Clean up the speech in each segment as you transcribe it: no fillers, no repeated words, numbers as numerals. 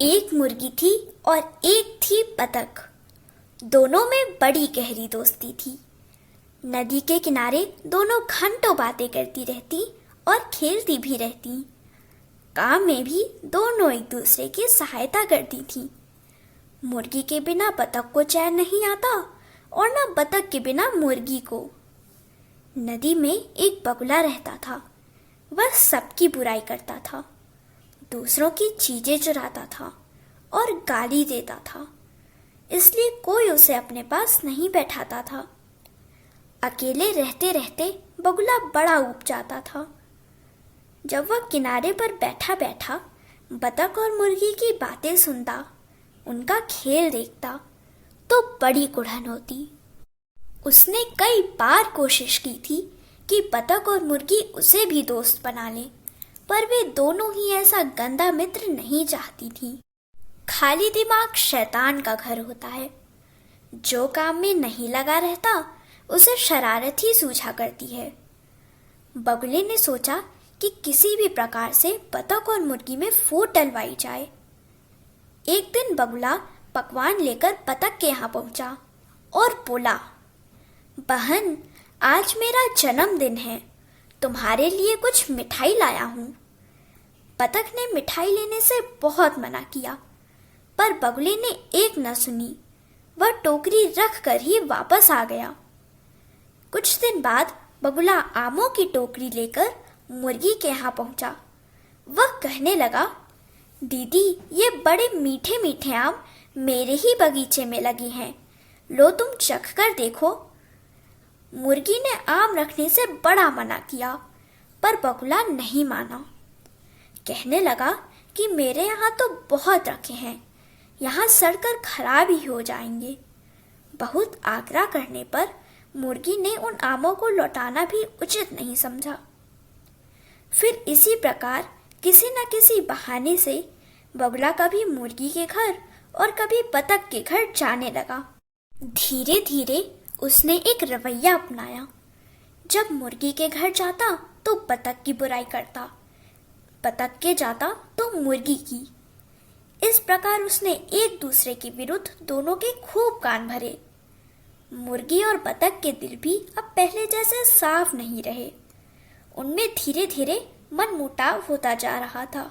एक मुर्गी थी और एक थी बतख। दोनों में बड़ी गहरी दोस्ती थी। नदी के किनारे दोनों घंटों बातें करती रहती और खेलती भी रहती। काम में भी दोनों एक दूसरे की सहायता करती थी। मुर्गी के बिना बतख को चैन नहीं आता और न बतख के बिना मुर्गी को। नदी में एक बगुला रहता था। वह सबकी बुराई करता था, दूसरों की चीजें चुराता था और गाली देता था। इसलिए कोई उसे अपने पास नहीं बैठाता था। अकेले रहते रहते बगुला बड़ा ऊब जाता था। जब वह किनारे पर बैठा बैठा बतख और मुर्गी की बातें सुनता, उनका खेल देखता, तो बड़ी कुढ़न होती। उसने कई बार कोशिश की थी कि बतख और मुर्गी उसे भी दोस्त बना ले, पर वे दोनों ही ऐसा गंदा मित्र नहीं चाहती थी। खाली दिमाग शैतान का घर होता है। जो काम में नहीं लगा रहता उसे शरारत ही सूझा करती है। बगुले ने सोचा कि किसी भी प्रकार से बतख और मुर्गी में फूट डलवाई जाए। एक दिन बगुला पकवान लेकर बतख के यहाँ पहुंचा और बोला, बहन, आज मेरा जन्मदिन है, तुम्हारे लिए कुछ मिठाई लाया हूँ। बतख ने मिठाई लेने से बहुत मना किया, पर बगुले ने एक न सुनी। वह टोकरी रख कर ही वापस आ गया। कुछ दिन बाद बगुला आमों की टोकरी लेकर मुर्गी के यहाँ पहुंचा। वह कहने लगा, दीदी, ये बड़े मीठे मीठे आम मेरे ही बगीचे में लगे हैं, लो तुम चख कर देखो। मुर्गी ने आम रखने से बड़ा मना किया, पर बगुला नहीं माना। कहने लगा कि मेरे यहाँ तो बहुत रखे हैं, यहाँ सड़कर खराब ही हो जाएंगे। बहुत आग्रह करने पर मुर्गी ने उन आमों को लौटाना भी उचित नहीं समझा। फिर इसी प्रकार किसी न किसी बहाने से बगुला कभी मुर्गी के घर और कभी बतख के घर जाने लगा। धीरे धीरे उसने एक रवैया अपनाया। जब मुर्गी के घर जाता तो बतख की बुराई करता, बतख के जाता तो मुर्गी की। इस प्रकार उसने एक दूसरे के विरुद्ध दोनों के खूब कान भरे। मुर्गी और बतख के दिल भी अब पहले जैसे साफ नहीं रहे। उनमें धीरे धीरे मनमुटाव होता जा रहा था।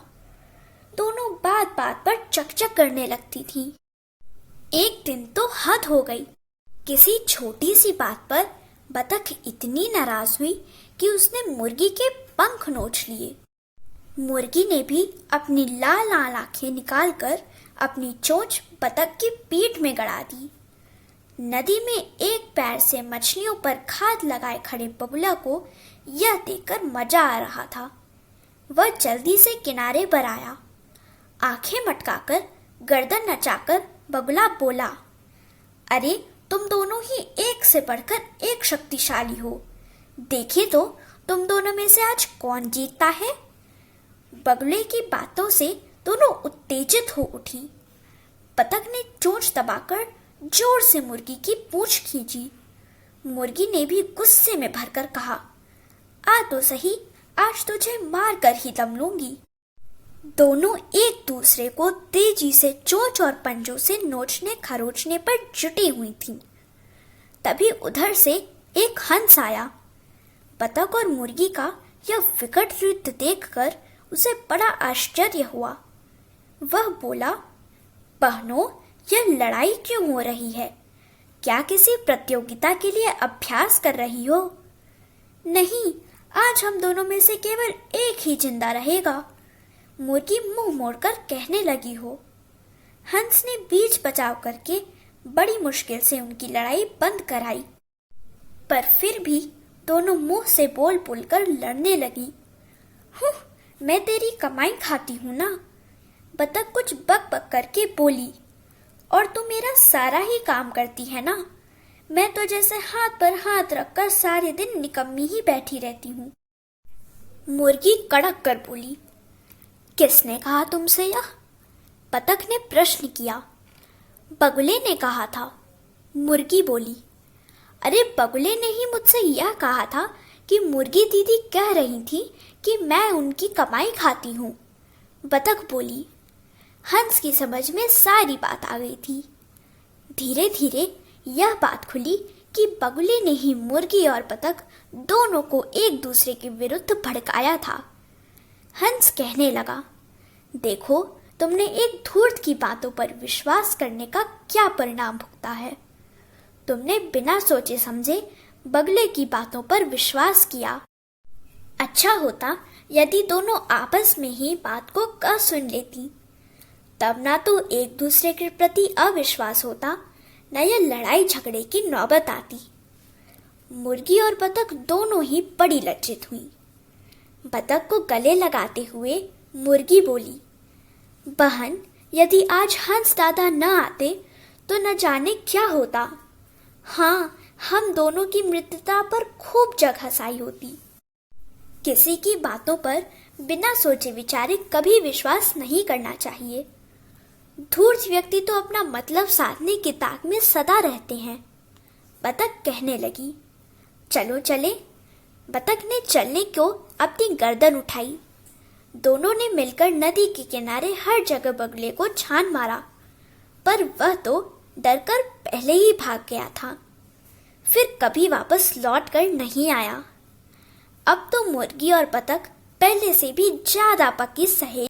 दोनों बात बात पर चकचक करने लगती थी। एक दिन तो हद हो गई। किसी छोटी सी बात पर बतख इतनी नाराज हुई कि उसने मुर्गी के पंख नोच लिए। मुर्गी ने भी अपनी लाल लाल आंखें निकालकर अपनी चोंच बतख की पीठ में गड़ा दी। नदी में एक पैर से मछलियों पर खाद लगाए खड़े बगुला को यह देखकर मजा आ रहा था। वह जल्दी से किनारे पर आया। आंखें मटकाकर गर्दन नचाकर बगुला बोला, अरे, तुम दोनों ही एक से बढ़कर एक शक्तिशाली हो। देखे तो तुम दोनों में से आज कौन जीतता है। बगुले की बातों से दोनों उत्तेजित हो उठी। बतख ने चोंच दबाकर जोर से मुर्गी की पूंछ खींची। मुर्गी ने भी गुस्से में भरकर कहा, आ तो सही, आज तुझे मार कर ही दम लूंगी। दोनों एक दूसरे को तेजी से चोंच और पंजों से नोचने खरोचने पर जुटी हुई थीं। तभी उधर से एक हंस आया। बतख और मुर्गी का यह विकट युद्ध देखकर उसे बड़ा आश्चर्य हुआ। वह बोला, बहनों, यह लड़ाई क्यों हो रही है? क्या किसी प्रतियोगिता के लिए अभ्यास कर रही हो? नहीं, आज हम दोनों में से केवल एक ही जिंदा रहेगा, मुर्गी मुंह मोड़कर कहने लगी हो। हंस ने बीच बचाव करके बड़ी मुश्किल से उनकी लड़ाई बंद कराई, पर फिर भी दोनों मुंह से बोल बोलकर लड़ने लगी। मैं तेरी कमाई खाती हूँ ना, बतख कुछ बक बक करके बोली, और तू मेरा सारा ही काम करती है ना। मैं तो जैसे हाथ पर हाथ रखकर सारे दिन निकम्मी ही बैठी रहती हूँ। मुर्गी कड़क कर बोली, किसने कहा तुमसे यह? बतख ने प्रश्न किया। बगुले ने कहा था, मुर्गी बोली। अरे, बगुले ने ही मुझसे यह कहा था कि मुर्गी दीदी कह रही थी कि मैं उनकी कमाई खाती हूँ। बतख बोली। हंस की समझ में सारी बात आ गई थी। धीरे धीरे यह बात खुली कि बगुले ने ही मुर्गी और बतख दोनों को एक दूसरे के विरुद्ध भड़काया था। हंस कहने लगा, देखो तुमने एक धूर्त की बातों पर विश्वास करने का क्या परिणाम भुगता है। तुमने बिना सोचे समझे बगले की बातों पर विश्वास किया। अच्छा होता यदि दोनों आपस में ही बात को कह सुन लेती, तब ना तो एक दूसरे के प्रति अविश्वास होता, न यह लड़ाई झगड़े की नौबत आती। मुर्गी और बतख दोनों ही बड़ी लज्जित हुई। बतख को गले लगाते हुए मुर्गी बोली, बहन, यदि आज हंस दादा न आते तो न जाने क्या होता। हाँ, हम दोनों की मृत्यता पर खूब जग हंसाई होती। किसी की बातों पर बिना सोचे विचारे कभी विश्वास नहीं करना चाहिए। धूर्त व्यक्ति तो अपना मतलब साधने की ताक में सदा रहते हैं। बतख कहने लगी, चलो चले। बतख ने चलने को अपनी गर्दन उठाई। दोनों ने मिलकर नदी के किनारे हर जगह बगले को छान मारा, पर वह तो डरकर पहले ही भाग गया था। फिर कभी वापस लौट कर नहीं आया। अब तो मुर्गी और बतख पहले से भी ज्यादा पक्की सहेली